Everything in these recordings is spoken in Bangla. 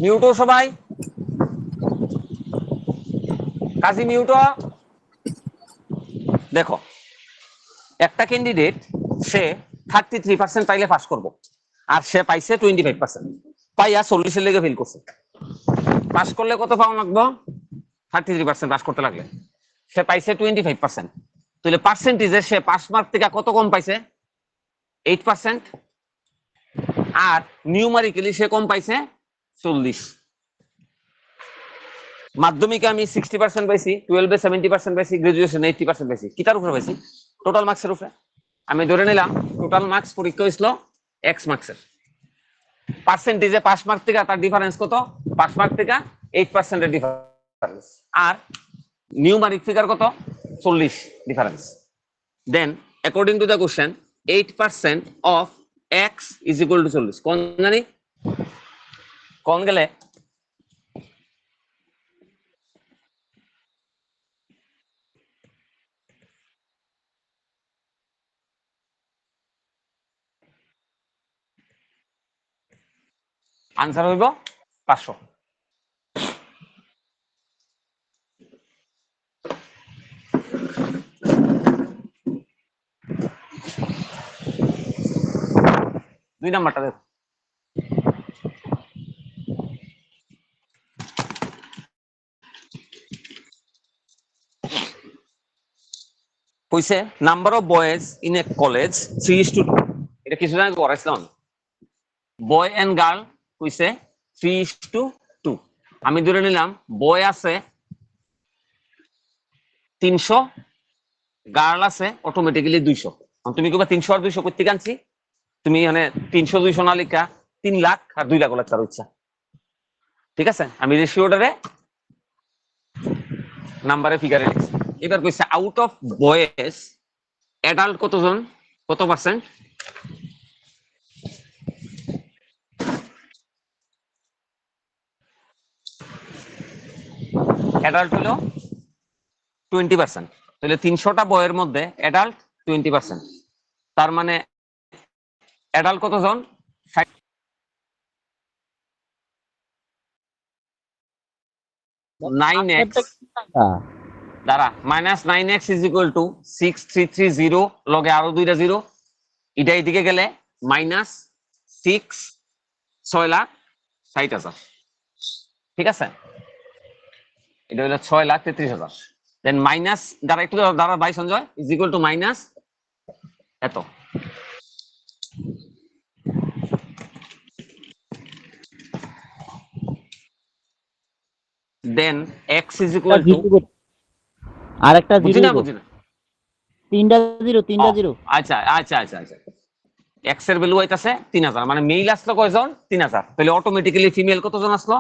মিউটো সবাই, কাজী মিউটো। দেখো একটা ক্যান্ডিডেট সে 33% পাইলে পাস করবো, আর সে পাইছে 25%, পাইয়া 40-এর লেগে ফেল করছে। পাস করলে কত পাওয়া লাগবো? 33% পাস করতে লাগলে। সে পাইছে 25%, তাহলে পার্সেন্টেজে সে পাস মার্ক থেকে কত কম পাইছে? 8%। আর নিউমারিক্যালি সে কম পাইছে 40। মাধ্যমিকে আমি 60% পাইছি, 12-এ 70% পাইছি, গ্রাজুয়েশনে 80% পাইছি। কিটার উপরে পাইছি? টোটাল মার্কসের উপরে। আমি ধরে নিলাম টোটাল মার্কস পরীক্ষা হয়েছিল এক্স মার্কসের, পার্সেন্টেজে পাস মার্ক থেকে তার ডিফারেন্স কত? পাস মার্ক থেকে 8%-এর ডিফারেন্স। আর নিউমারিক ফিগার কত? 40 difference. Then according to the question 8% of x is equal to 40। কোন জানি কোন গেলে? আনসার হইব 500। দুই নাম্বারটা দেখো। কইছে number of boys in a college 3:2। এটা কিছু জায়গায় করাইছিলাম। বয় এন্ড গার্ল কইছে 3:2। আমি ধরে নিলাম বয় আছে 300, গার্ল আছে অটোমেটিক্যালি 200। তুমি কইবা 300 আর 200 করতে আনছি? তুমি মানে 300-200 না লিখা 3 লাখ আর 2 লাখ লেখার ইচ্ছা। ঠিক আছে, আমি রেশিওটারে নাম্বারে ফিগারে লিখছি। এবার কইছে আউট অফ বয়েজ অ্যাডাল্ট কতজন, কত পার্সেন্ট? অ্যাডাল্ট হলো 20%। তাহলে 300টা বইয়ের মধ্যে অ্যাডাল্ট 20%। তার মানে অ্যাডাল্ট কতজন? 9x দ্বারা -9x ইজ ইকুয়াল টু 6330 লগে আরো 2টা জিরো, এটা এদিকে গেলে -6,60,000। ঠিক আছে, এটা হলো 6,33,000। দেন মাইনাস দ্বারা একটু দ্বারা 22 Sanjay is equal two minus এত। দেন x ইজ ইকুয়াল টু, আরেকটা বুঝি জিরো না বুঝি না, তিনটা জিরো। আচ্ছা আচ্ছা আচ্ছা আচ্ছা, x এর ভ্যালু আইতাছে 3000, মানে মেইল আসলো কয়জন? 3000। তাহলে অটোমেটিক্যালি ফিমেল কতজন আসলো?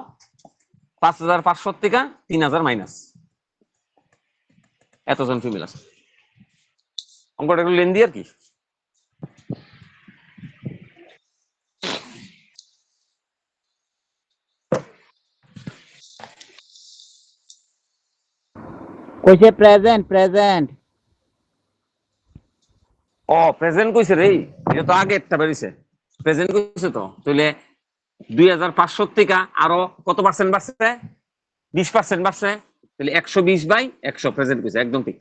5500 থেকে 3000 মাইনাস এতজন ফিমেল আসলো। অঙ্কটা একটু লেন্দি আর কি। কইছে প্রেজেন্ট ও প্রেজেন্ট কইছে রে, এটা তো আগে একটা বেরিয়েছে। প্রেজেন্ট কইছে তো, তাহলে 2500 থেকে আরো কত পার্সেন্ট বাড়ছে? 20% বাড়ছে। তাহলে 120/100 প্রেজেন্ট কইছে, একদম ঠিক।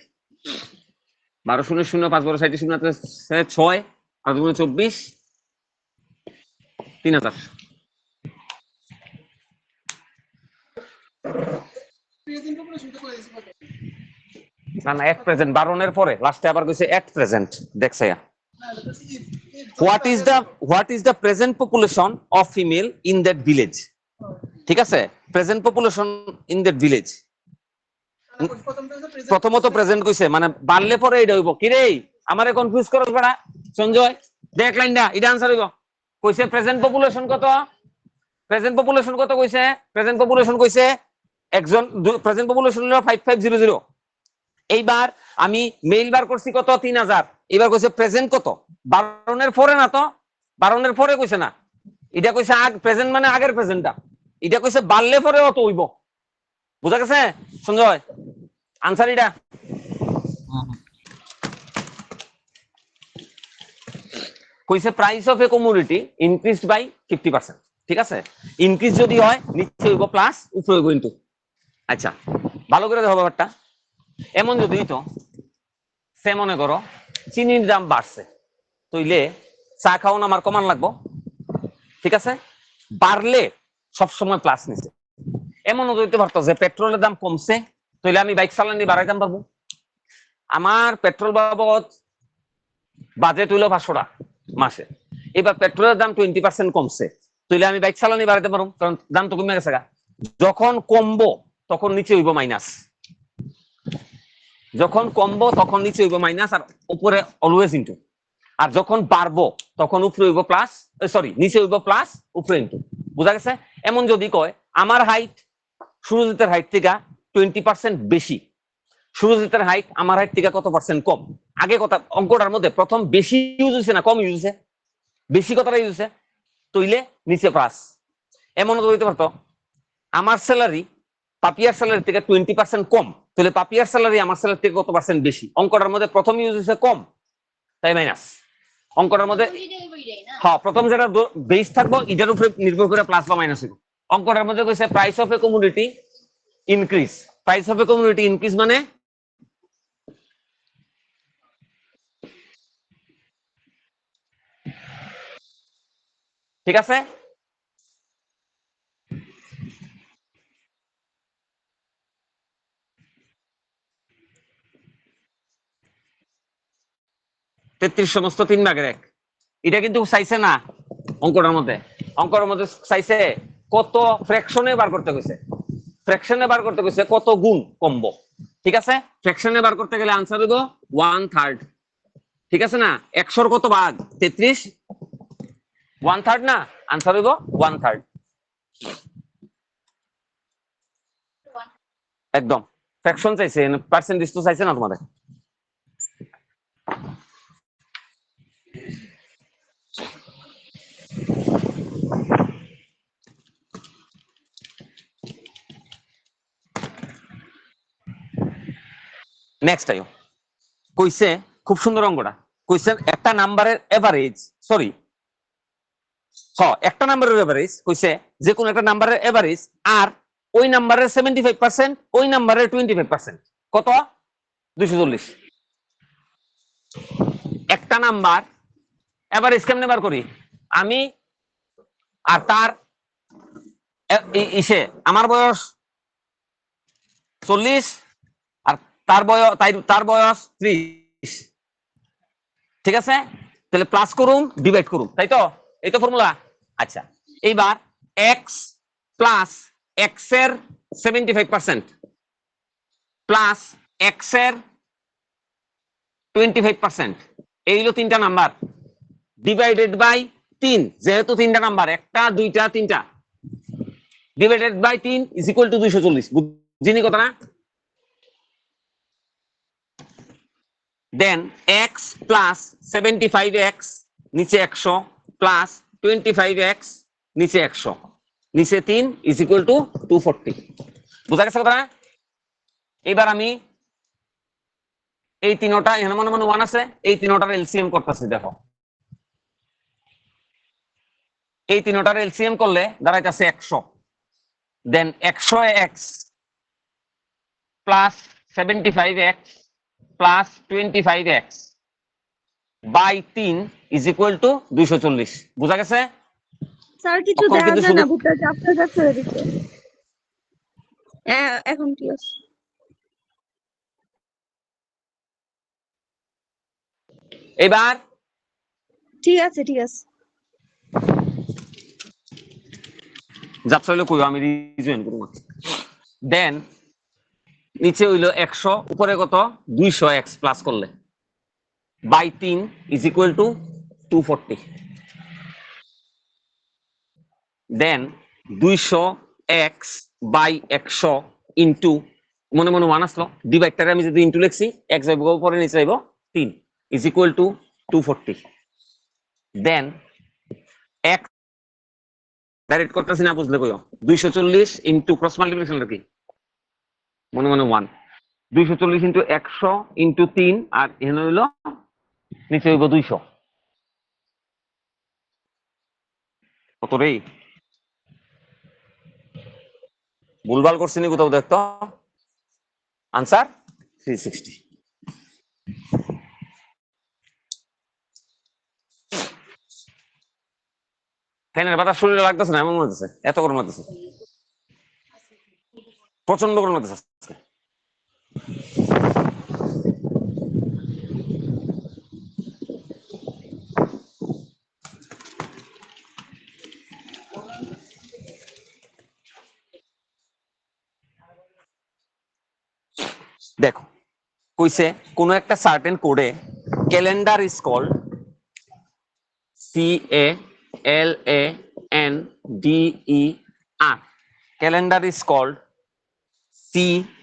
12 শূন্য শূন্য 5 12 60 শূন্য 6 আর 2 24 3000। না না, এক প্রেজেন্ট 12 পরে লাস্টে আবার কইছে এক প্রেজেন্ট। দেখছে what is the present population of female in that village. ঠিক আছে, present population in that village. প্রথমত প্রেজেন্ট কইছে, মানে বাড়লে পরে এটা হইব কি রে? আমারে কনফিউজ করছ বেড়া সঞ্জয়, দেখ লাইনটা, এটা আনসার হইব। কইছে প্রেজেন্ট পপুলেশন কত? প্রেজেন্ট পপুলেশন কত কইছে? প্রেজেন্ট পপুলেশন কইছে একজন, প্রেজেন্ট পপুলেশন হলো 5500। এইবার আমি মেইল বার করছি কত? 3000। এবার কইছে প্রেজেন্ট কত? 12 পরে না তো, 12 পরে কইছে না, এটা কইছে আগ প্রেজেন্ট, মানে আগের প্রেজেন্টটা। এটা কইছে বাড়লে পরে অত হইব। বুঝা গেছে সঞ্জয়? আনসার এটা। কইছে price of a commodity increased by 50%। ঠিক আছে, ইনক্রিজ যদি হয় নিচে হইব প্লাস, উপরে হইব ইনটু। আচ্ছা, ভালো করে দেখো ব্যাপারটা। এমন যদি তো সে মনে করো চিনির দাম বাড়ছে, তইলে চা খাওয়ান আমার কমান লাগবো, ঠিক আছে, বাড়লে সবসময় প্লাস নিছে। এমনও হইতে পারতো যে পেট্রোলের দাম কমছে, তাহলে আমি বাইক চালানি বাড়াইতাম পারবো। আমার পেট্রোল বাবদ বাজেট হইলো 500 টাকা মাসে, এবার পেট্রোলের দাম 20% কমছে, তাহলে আমি বাইক চালানি বাড়াইতে পারবো, কারণ দাম তো কমে গেছে। যখন কমবো তখন নিচে হইব মাইনাস, যখন কমবো তখন নিচে হইব মাইনাস, আর উপরে অলওয়েজ ইনটু। আর যখন বাড়বো তখন উপরে হইব প্লাস, সরি নিচে হইব প্লাস, উপরে ইনটু। বুঝা গেছে? এমন যদি কয় আমার হাইট সুরজিতের হাইট থেকে 20% বেশি, সুরজিতের হাইট আমার হাইট থেকে কত পার্সেন্ট কম, আগে কথা অঙ্কটার মধ্যে প্রথম বেশি ইউজ হয়েছে না কম ইউজ হয়েছে? বেশি কথাটা ইউজ হয়েছে, তইলে নিচে প্লাস। এমন তো হইতে পারতো আমার স্যালারি পাপিয়ার স্যালারি থেকে 20% কম, তাহলে পাপিয়ার স্যালারি আমার স্যালারি থেকে কত পার্সেন্ট বেশি, অঙ্কটার মধ্যে প্রথম ইউজ হয়েছে কম, তাই মাইনাস। অঙ্কটার মধ্যে হ্যাঁ প্রথম যেটা বেস থাকবো এটার উপরে নির্ভর করে প্লাস বা মাইনাস হইব। অঙ্কটার মধ্যে কইছে price of a commodity increase, price of a commodity increase মানে ঠিক আছে, তেত্রিশ সমস্ত 3/1, এটা কিন্তু চাইছে না অঙ্কটার মধ্যে। অঙ্কটার মধ্যে চাইছে কত ফ্র্যাকশনে বার করতে গেছে, ফ্র্যাকশনে বার করতে গেছে কত গুণ কমবো, ঠিক আছে। ফ্র্যাকশনে বার করতে গেলে আনসার হইব 1/3, ঠিক আছে না, 100 কত ভাগ 33, 1/3 না, আনসার হইব 1/3 একদম। ফ্র্যাকশন চাইছে, পার্সেন্টেজ তো চাইছে না তোমাদের। নেক্সট আইও, কইছে খুব সুন্দর অঙ্কটা, কইছে একটা নাম্বারের এভারেজ, সরি একটা নাম্বারের এভারেজ, কইছে যে কোন একটা নাম্বারের এভারেজ আর ওই নাম্বারের 75%, ওই নাম্বারের 25%, কত 240। একটা নাম্বার এভারেজ কেমনে বার করি আমি, আর তার ইসে আমার বয়স 40 আর তার বয়স তার বয়স 30, ঠিক আছে, তাহলে প্লাস করুন ডিভাইড করুন, তাই তো, এই তো ফর্মুলা। আচ্ছা, এইবার এক্স প্লাস এক্স এর 75% প্লাস এক্স এর 25%, এই হলো তিনটা নাম্বার ডিভাইডেড বাই 3, যেহেতু তিনটা নাম্বার একটা দুইটা তিনটা, divided by 3 is equal to 240, বুঝিনি কথা না? দেন এক্স প্লাস 75x নিচে 100 প্লাস 25x নিচে 100 নিচে 3 ইজ ইকুয়াল টু 240, বুঝা গেছে কথা না? এবার আমি এই তিনটা এখানে মনে মনে 1 আছে, এই তিনটার এলসিএম করতেছি, দেখো এই তিনটার এলসিএম করলে দাঁড়াইতেছে 100, then 100x plus 75x plus 25x by 3 is equal to 240, বুঝা গেছে? স্যার কিছু তখন দেওয়া কিন্তু যায় শুধু না, ভুট্টা চাপটা যাচ্ছে ওদিকে। এখন কি আছে? এবার ঠিক আছে ঠিক আছে। যাত্রা হইলো কই আমি রিজয়েন করব, দেন নিচে হইলো 100 উপরে কত 200x প্লাস করলে by 3 is equal to 240, then 200x by 100 into মনে মনে 1 আসলো, ডিভাইডটারে আমি যদি ইনটু লিখছি x যাইব উপরে নিচে যাইব 3 is equal to 240, then x direct করতেছি না বুঝলে কইও 240 ইনটু ক্রস মাল্টিপ্লিকেশন কি মনে মনে 1, 240 ইনটু 100 ইনটু 3 আর এখানে হইলো নিচে হইব 200, কত রে ভুলভাল করছি নি কোথাও দেখতো আনসার 360 ফ্যানের বাতাস শরীরে লাগতেছে না এমন মনে হচ্ছে এত গরম লাগতেছে প্রচন্ড গরম লাগতেছে আজকে। দেখো কইছে কোন একটা সার্টেন কোডে calendar is called CALENDER calendar is called CLANEDR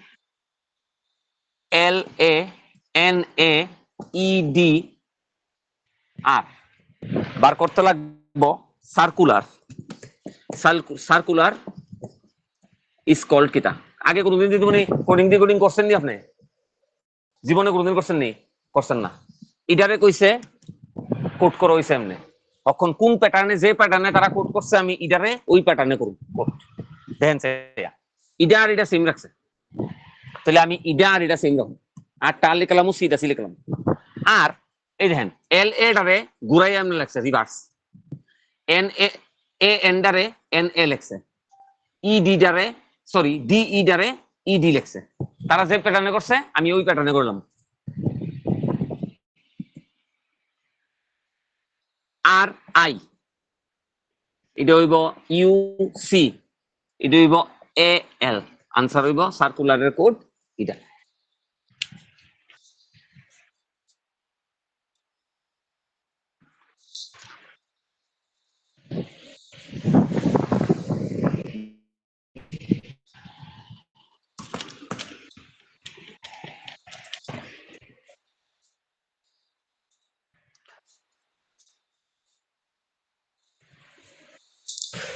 বার করতে লাগবো সার্কুলার সার্কুলার ইজ কল্ড কিটা আগে কোনদিন জীবনে কোডিং ডিকোডিং করছেন নি আপনি জীবনে কোনদিন করছেন নি করছেন না ইডারে কইছে কোড করো হইছে এমনি তখন কোন প্যাটার্নে যে প্যাটার্নে তারা কোড করছে আমি ইডারে ওই প্যাটার্নে করব কোড দেখেন ইডা আর এটা সেম রাখছে তাহলে আমি ইডা আর এটা সেম রাখবো আর টার লিখলাম সিটা সি লিখলাম আর এই দেখেন এল এ ডারে ঘুরাই আমি লাগছে রিভার্স এন এ এন ডারে এন এ লেখছে ই ডি ডারে সরি ডি ই ডারে ই ডি লেখছে তারা যে প্যাটার্নে করছে আমি ওই প্যাটার্নে করলাম আর আই এটা হইব ইউ সি এটা হইব এ এল আনসার হইব সার্কুলারের কোড এটা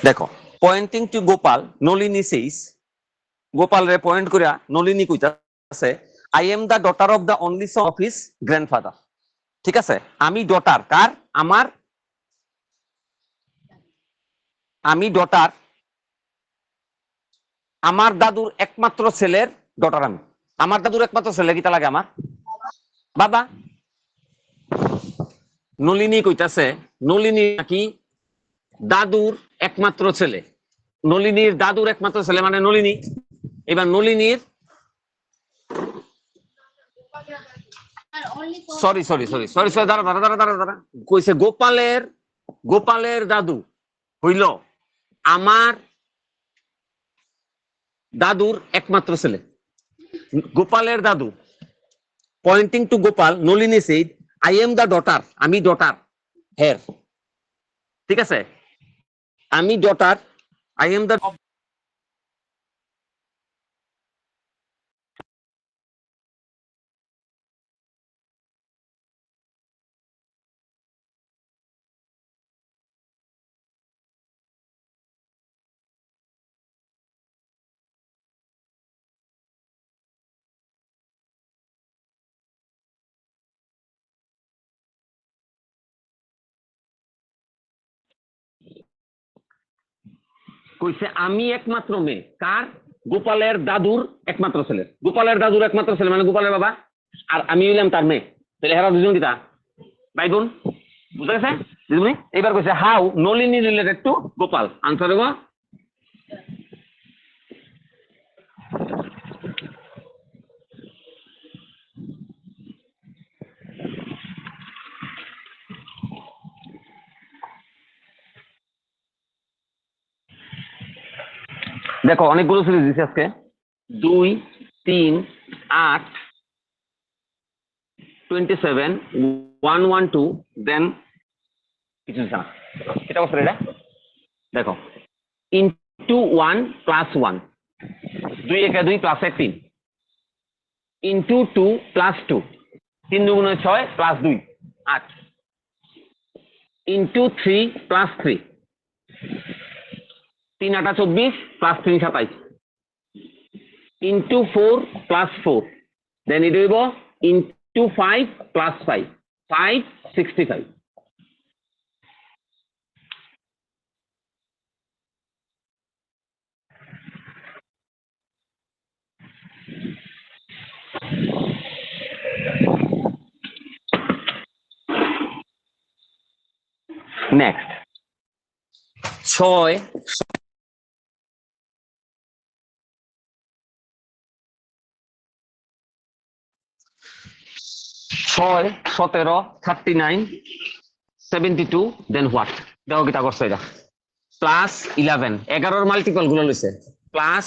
দেখো pointing to Gopal Nalini says Gopal রে পয়েন্ট করিয়া নলিনী কইতাছে I am the daughter of the only son of his grandfather ঠিক আছে আমি ডটার কার আমি ডটার আমার দাদুর একমাত্র ছেলের ডটার আমি আমার দাদুর একমাত্র ছেলে কিতা লাগে আমার বাবা নলিনী কইতাছে নলিনী নাকি দাদুর একমাত্র ছেলে নলিনীর দাদুর একমাত্র ছেলে মানে নলিনী এবার নলিনীর sorry sorry sorry sorry sorry দাঁড়া দাঁড়া দাঁড়া দাঁড়া দাঁড়া কইছে গোপালের দাদু হইল আমার দাদুর একমাত্র ছেলে গোপালের দাদু pointing to Gopal Nalini said I am the daughter আমি ডটার হের ঠিক আছে আমি ডটার আই এম দা কইছে আমি একমাত্র মেয়ে কার গোপালের দাদুর একমাত্র ছেলে গোপালের দাদুর একমাত্র ছেলে মানে গোপালের বাবা আর আমি হইলাম তার মেয়ে তাহলে হেরা দুজন কিতা ভাই বোন বুঝা গেছে দিদিমণি এবার কইছে how Nalini related to Gopal answer দেবো দেখো অনেকগুলো সিরিজ দিচ্ছে আজকে 2 3 8 27 112 দেন কিছু না এটা কত এটা দেখো ইনটু 1 প্লাস 1 2 একে 2 প্লাস 1 3 ইনটু 2 প্লাস 2 3 দুগুণে 6 plus 2 8 into 3 plus 3 3 8 24 plus 3 27 into 4 plus 4 then এটা হইব into 5 plus 5 5 65 next 6 6 17 39 72 then what দেখো কিটা করছে এটা প্লাস 11 11 মাল্টিপল গুলো লইছে প্লাস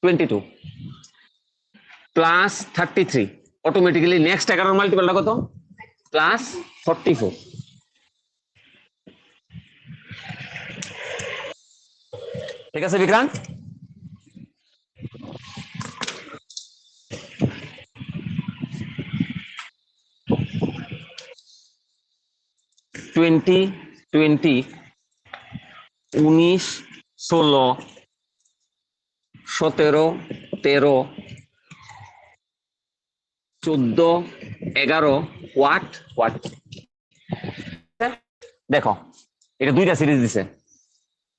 22 প্লাস 33 অটোমেটিক্যালি নেক্সট 11 মাল্টিপলটা কত প্লাস 44 ঠিক আছে বিক্রান্ত টোয়েন্টি 19 16 17 13 14 11 হোয়াট দেখো এটা দুইটা সিরিজ দিছে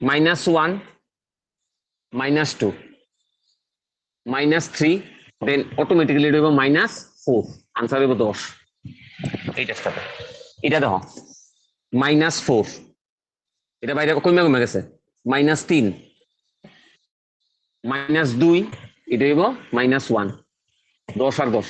-1 -2 -3 দেন অটোমেটিক্যালি এটা হবে -4 আনসার হবে 10 এইটার সাথে এটা দেখো -4 এটা বাইরে কমে গেছে -3 -2 এটা হইব -1 10 আর 10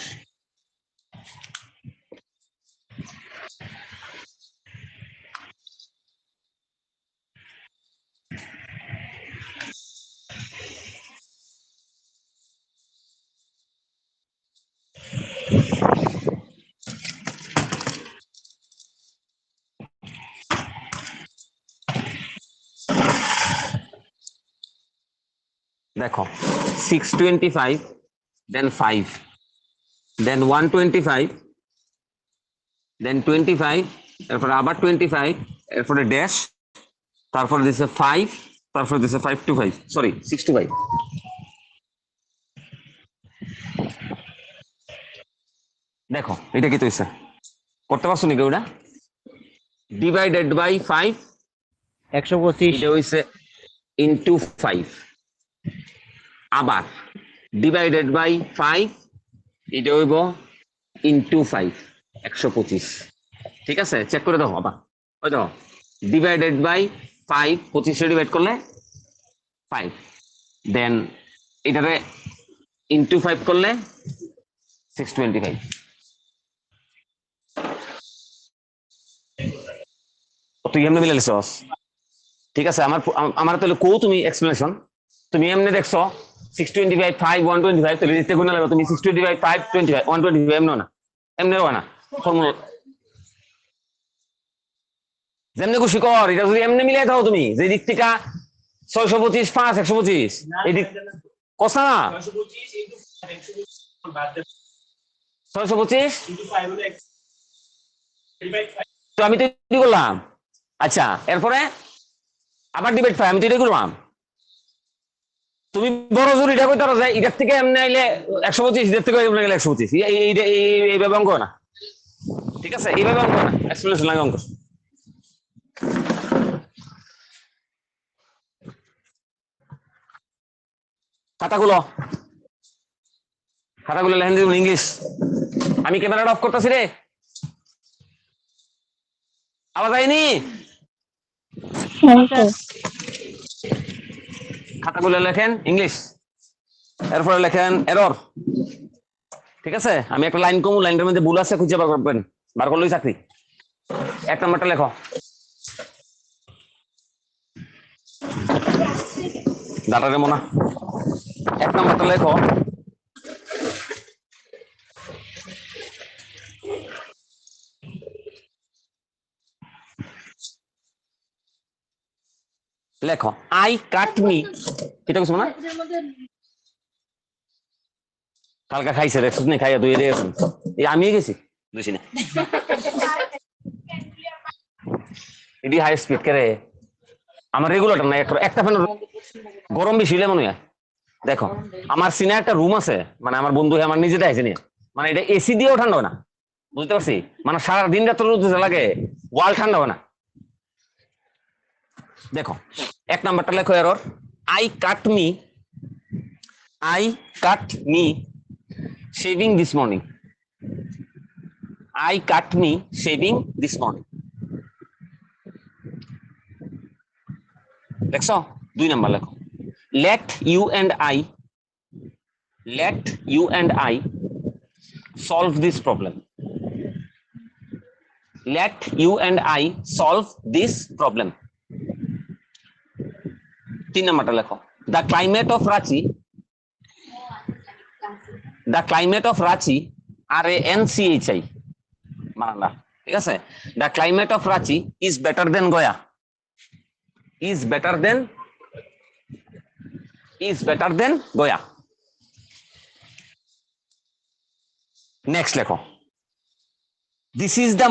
দেখো 625 দেন 5 দেন 125 দেন 25 এরপরে আবার 25 এরপরে ড্যাশ তারপরে দিছে 5 তারপরে দিছে 525 সরি 625 দেখো এটা কি তৈছে করতে পারছো নাকি ওটা ডিভাইডেড বাই 5 125 এটা হইছে ইনটু 5 আবার ডিভাইডেড বাই 5 এটা হইব ইনটু 5 125 ঠিক আছে চেক করে দাও আবার ওই দাও ডিভাইডেড বাই 5 25 ডিভাইড করলে 5 দেন এটারে ইনটু 5 করলে 625 তুই এমনি মিলে লিখছস ঠিক আছে আমার তাহলে কো তুমি এক্সপ্লেনেশন তুমি এমনি দেখছো 625 5 125 তাহলে দিতে গুণ লাগবে তুমি 625 5 25 125 এমন না এমনি হবে না ফর্মুলা যেমনি খুশি কর এটা যদি এমনি মিলাই দাও তুমি যে দিক থেকে 625 5 125 এই দিক কষ্ট না 625 তো আমি তো কি করলাম আচ্ছা এরপরে আবার ডিভাইড 5 আমি তো এটা করলাম তুমি বড় জোর এটা কইতে পারো যে এটার থেকে এমনি আইলে 125 এর থেকে এমনি গেলে 125 এইভাবে অঙ্ক না ঠিক আছে এইভাবে অঙ্ক না এক্সপ্লেনেশন লাগে অঙ্ক খাতাগুলো লেখেন দিন ইংলিশ আমি ক্যামেরাটা অফ করতেছি রে আওয়াজ আইনি খাতাগুলো লেখেন ইংলিশ এরপরে লেখেন এরর ঠিক আছে আমি একটা লাইন কমু লাইনের মধ্যে ভুল আছে খুঁজে বার করবেন বার করলেই চাকরি 1 নম্বরটা লেখো ডাটারে মনা 1 নম্বরটা লেখো লেখো আই কাট মি এটা কিছু না কালকা খাইছে রে সুদনে খাইয়া দুই রে এই আমি গেছি বুঝি না এডি হাই স্পিড করে আমার রেগুলেটর না একটা ফ্যান গরম বেশি হলে মনে হয় দেখো আমার সিনে একটা রুম আছে মানে আমার বন্ধু আমার নিজেটা আছে নিয়ে মানে এটা এসি দিয়েও ঠান্ডা হবে না বুঝতে পারছি মানে সারা দিন রাত রোদ লাগে ওয়াল ঠান্ডা হবে না দেখো 1 নাম্বারটা লেখো error I cut me shaving this morning. I cut me shaving this morning. দেখছো 2 নাম্বার লেখো let you and I solve this problem. Let you and I solve this problem. 3 নাম্বারটা লেখো the climate of Ranchi RANCHI Bangla ঠিক আছে the climate of Ranchi is better than Goa. Is better than Goa. Next lecho. This is the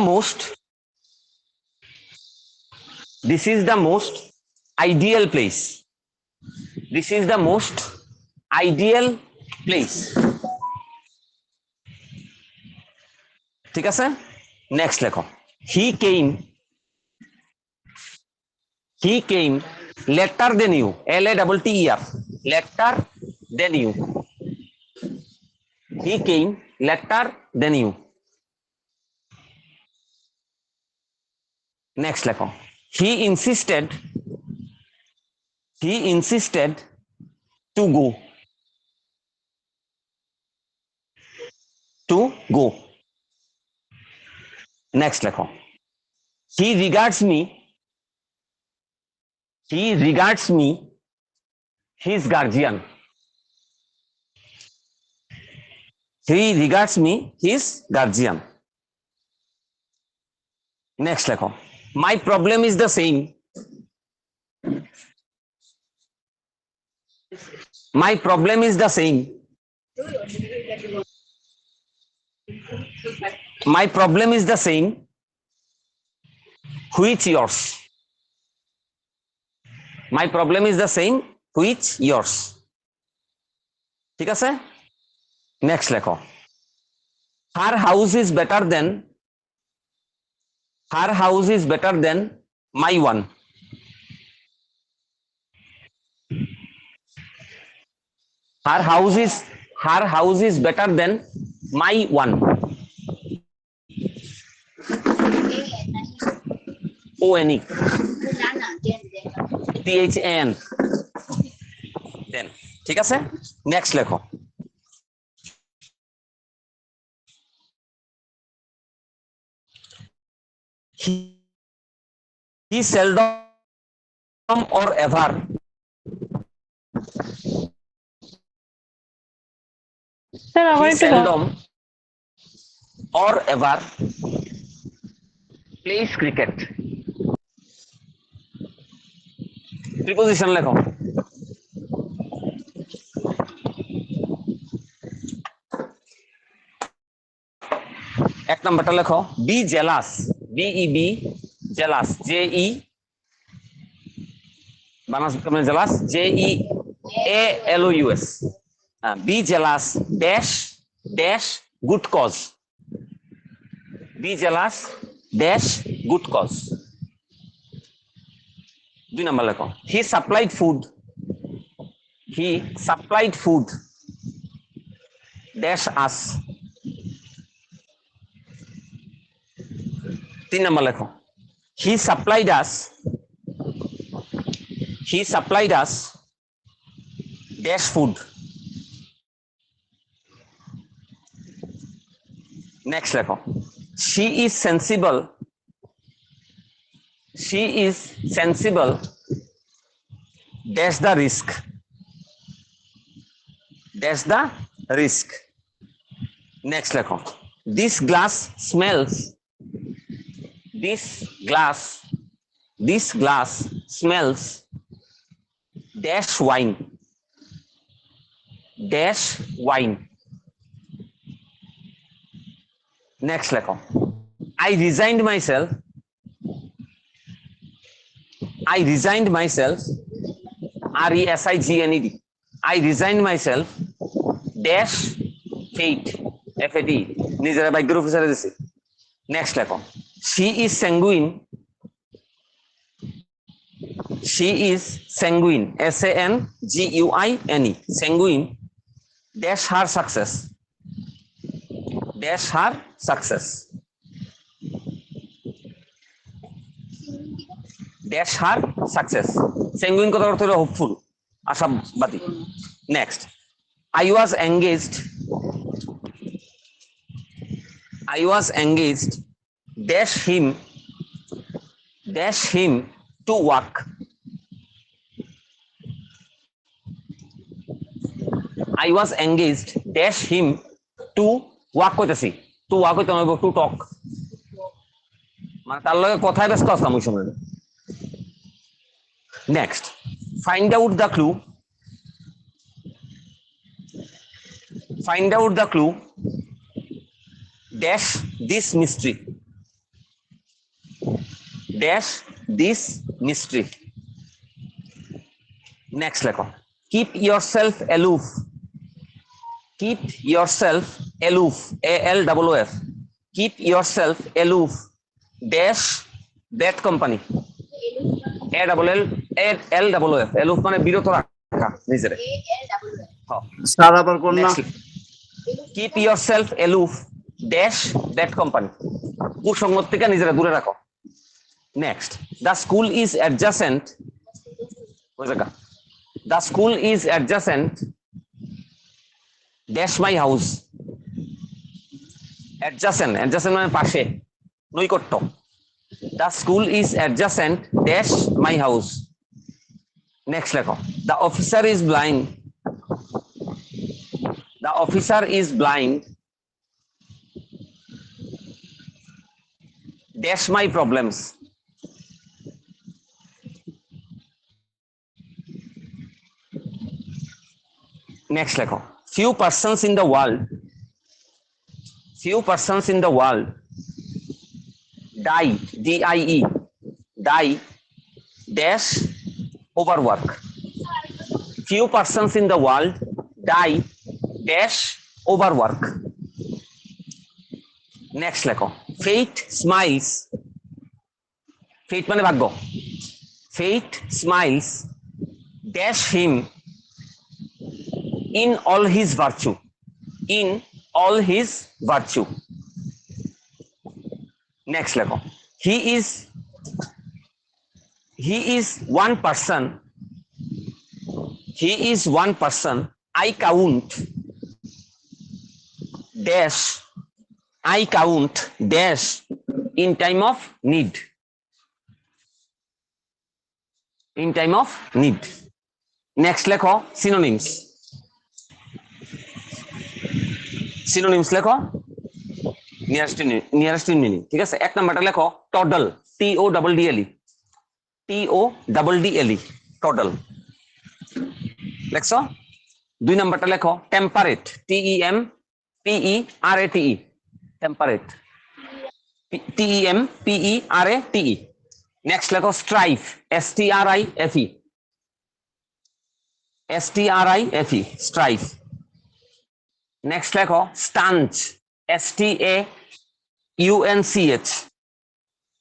most ideal place. This is the most ideal place. ঠিক আছে next lecho. He came later than you. LATTER. Later than you. He came later than you. Next lecho. He insisted to go. Next lecho. He regards me his guardian. He regards me his guardian. Next lecho. My problem is the same. My problem is the same. My problem is the same. Which yours? My problem is the same. Which yours? ঠিক আছে next lecho. Her house is better than my one. Her house is better than my one. ONE THAN then ঠিক আছে next lecho. He seldom or ever plays cricket. Preposition lecho. এক নাম্বারটা লেখো be jealous. BEB jealous. JE বানাস কেমন jealous? JEALOUS. Be jealous dash good cause. Be jealous dash good cause. 2 number লেখো he supplied food dash us. 3 number লেখো he supplied us dash food. next lecho she is sensible dash the risk. next lecho this glass smells dash wine. next lecho I resigned myself RESIGNED. I resigned myself dash fate FAT নিজের ভাগ্যের অফিসারে দিছি. next lecho she is sanguine SANGUINE sanguine dash her success. Dash her success, dash her success. Sanguine কথা অর্থ হলো হোপফুল, আশাবাদী। Next, I was engaged, I was engaged dash him to work, I was engaged dash him to work কইতেছি, to work হইতে হবে to talk, মানে তার লগে কথায় ব্যস্ত আসলাম ওই সময়। Next, find out the clue, find out the clue dash this mystery, dash this mystery। Next লেখো, keep yourself aloof, keep yourself aloof, ALOOF, keep yourself aloof dash that company, ALLOOF, aloof মানে বিরত রাখা নিজেরে। স্যার আবার কোন না? Next, keep yourself aloof dash that company, কুসংগত থেকে নিজেরা দূরে রাখো। Next, the school is adjacent, ওই জায়গা, the school is adjacent dash my house, adjacent, adjacent মানে পাশে, নৈকট্য। the school is adjacent dash my house। Next লেখো, the officer is blind, the officer is blind dash my problems, next লেখো, few persons in the world, few persons in the world die, DIE, die dash overwork, few persons in the world die dash overwork। Next লেখো, fate smiles, fate মানে ভাগ্য, fate smiles dash him in all his virtue, in all his virtue। Next লেখো, he is one person, he is one person I count dash, I count dash in time of need, in time of need। Next লেখো, synonyms, synonyms লেখো, নিয়ারেস্ট ইন মিনিং। ঠিক আছে, এক নাম্বারটা লেখো টডল, TODDLE, TODDLE, টডল লেখছো। দুই নাম্বারটা লেখো temperate, TEMPERATE, temperate, TEMPERATE। Next লেখো স্ট্রাইফ, STRIFE, স্ট্রাইফ। নেক্সট লেখো staunch, STAUNCH,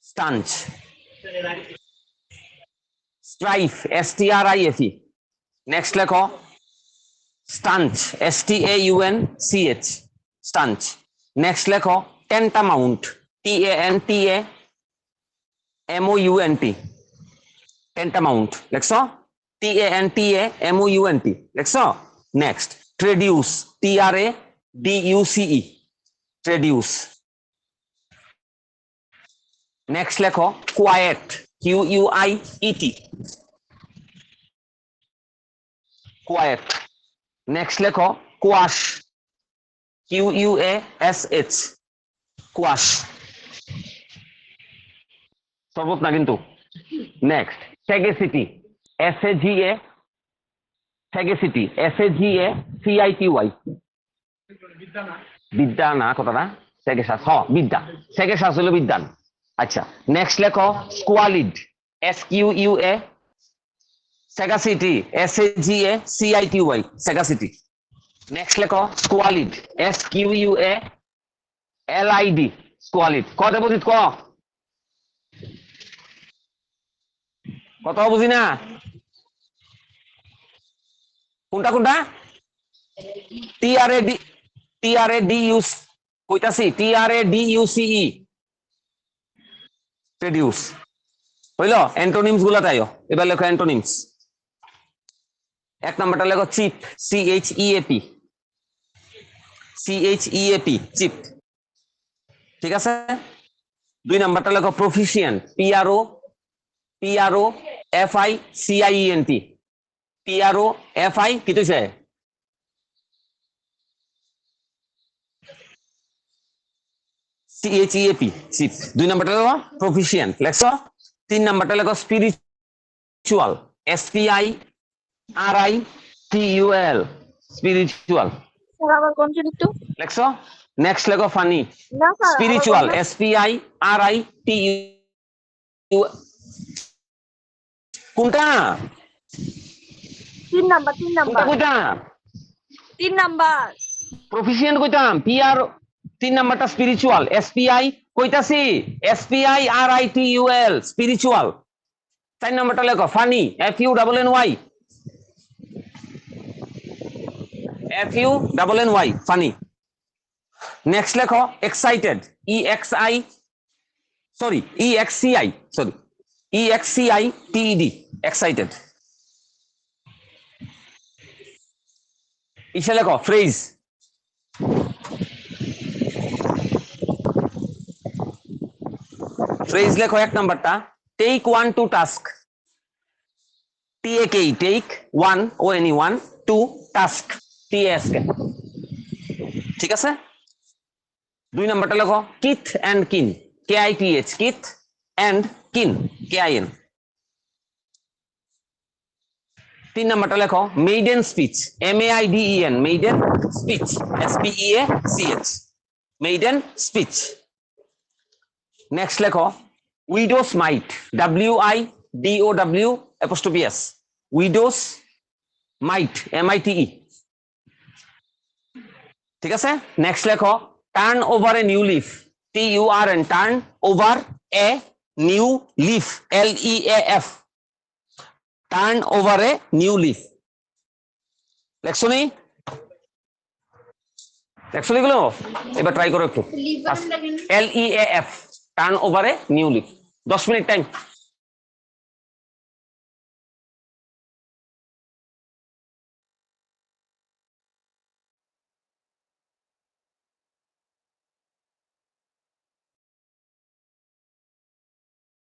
staunch. Strife, STRIFE। Next লেখো স্টাঞ্চ, STAUNCH, স্টাঞ্চ। নেক্সট লেখো ট্যান্টামাউন্ট, TANTAMOUNT, ট্যান্টামাউন্ট লেখছো, TANTAMOUNT লেখছো। Next traduce, TRADUCE, traduce. Next লেখো কোয়াইট, QUIET, কোয়াইট। নেক্সট লেখো কোয়াশ, QUASH, কোয়াশ। সর্বত না কিন্তু। নেক্সট স্যাগেসিটি, স্যাগেসিটি, SAGACITY, বিদ্যা না কথাটা, স্যাগেসাস, বিদ্যা, স্যাগেসাস হলো বিদ্যান। আচ্ছা, নেক্সট লেখো স্কোয়ালিড, SQUA, sagacity, SAGACITY, sagacity. Next লেখো স্কোয়ালিড, SQUALID, স্কোয়ালিড। কত বুঝিত কত বুঝি না, কোনটা কোনটা? TRADU কইতাছি TRADUCE ট্রেডিউস হইল অ্যান্টোনিমস গুলা তাইও এবার লেখো অ্যান্টোনিমস এক নাম্বারটা লেখো চিপ CHEAP চিপ ঠিক আছে দুই নাম্বারটা লেখো প্রফিশিয়েন্ট PROFICIENT কি তুইছে CHEAP চিপ দুই নাম্বারটা লেখো প্রফিশিয়েন্ট লেখছো তিন নাম্বারটা লেখো স্পিরিচুয়াল SPIRITUAL স্পিরিচুয়াল স্যার আবার কোন একটু লেখছো নেক্সট লেখো ফানি না স্যার স্পিরিচুয়াল SPIRITU কোনটা তিন নাম্বার কোনটা তিন নাম্বার প্রফিশিয়েন্ট কইতাম PR তিন নাম্বারটা স্পিরিচুয়াল SPI কইতাছি SPIRITUL স্পিরিচুয়াল চার নাম্বারটা লেখো ফানি FUNNY ফানি নেক্সট লেখো এক্সাইটেড EXCITED এক্সাইটেড ইসে লেখো ফ্রেজ লেখো এক নাম্বারটা take one to task TAK take one ONE to task TASK ঠিক আছে দুই নাম্বারটা লেখো কিথ এন্ড কিন KITH কিথ এন্ড কিন KIN তিন নাম্বারটা লেখো maiden speech MAIDEN maiden speech SPEACH maiden speech next লেখো উইডোস মাইট WIDOWS উইডোস মাইট MITE ঠিক আছে নেক্সট লেখো turn over a new leaf TURN turn over a new leaf LEAF turn over a new leaf লেখছো গুলো এবার ট্রাই করো একটু LEAF turn over a new leaf 10 minute time